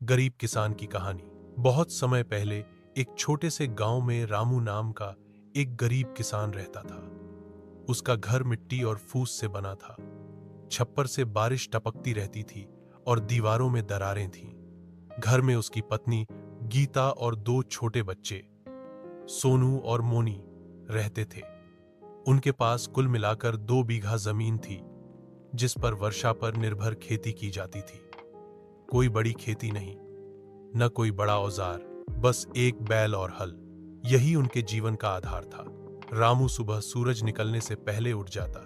गरीब किसान की कहानी। बहुत समय पहले एक छोटे से गांव में रामू नाम का एक गरीब किसान रहता था। उसका घर मिट्टी और फूस से बना था। छप्पर से बारिश टपकती रहती थी और दीवारों में दरारें थीं। घर में उसकी पत्नी गीता और दो छोटे बच्चे सोनू और मोनी रहते थे। उनके पास कुल मिलाकर 2 बीघा जमीन थी, जिस पर वर्षा पर निर्भर खेती की जाती थी। कोई बड़ी खेती नहीं, न कोई बड़ा औजार, बस एक बैल और हल। यही उनके जीवन का आधार था। रामू सुबह सूरज निकलने से पहले उठ जाता।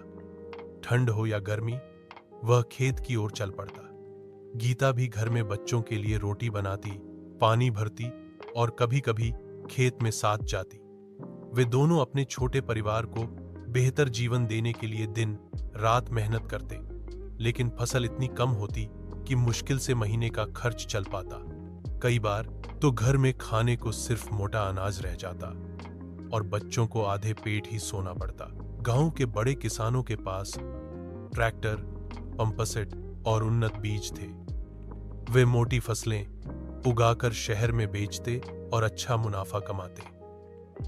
ठंड हो या गर्मी, वह खेत की ओर चल पड़ता। गीता भी घर में बच्चों के लिए रोटी बनाती, पानी भरती और कभी-कभी खेत में साथ जाती। वे दोनों अपने छोटे परिवार को बेहतर जीवन देने के लिए दिन रात मेहनत करते, लेकिन फसल इतनी कम होती कि मुश्किल से महीने का खर्च चल पाता। कई बार तो घर में खाने को सिर्फ मोटा अनाज रह जाता और बच्चों को आधे पेट ही सोना पड़ता। गांव के बड़े किसानों के पास ट्रैक्टर, पंपसेट और उन्नत बीज थे। वे मोटी फसलें उगाकर शहर में बेचते और अच्छा मुनाफा कमाते।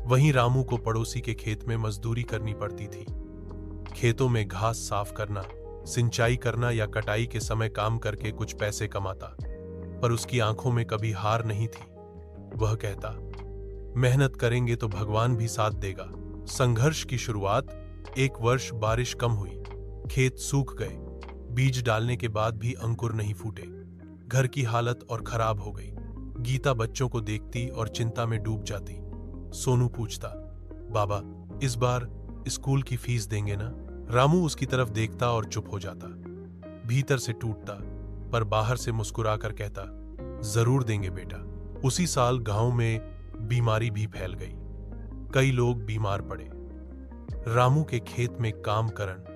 वहीं रामू को पड़ोसी के खेत में मजदूरी करनी पड़ती थी। खेतों में घास साफ करना, सिंचाई करना या कटाई के समय काम करके कुछ पैसे कमाता, पर उसकी आंखों में कभी हार नहीं थी। वह कहता, मेहनत करेंगे तो भगवान भी साथ देगा। संघर्ष की शुरुआत, एक वर्ष बारिश कम हुई, खेत सूख गए, बीज डालने के बाद भी अंकुर नहीं फूटे। घर की हालत और खराब हो गई। गीता बच्चों को देखती और चिंता में डूब जाती। सोनू पूछता, बाबा, इस बार स्कूल की फीस देंगे ना? रामू उसकी तरफ देखता और चुप हो जाता। भीतर से टूटता, पर बाहर से मुस्कुराकर कहता, जरूर देंगे बेटा। उसी साल गांव में बीमारी भी फैल गई। कई लोग बीमार पड़े। रामू के खेत में काम करन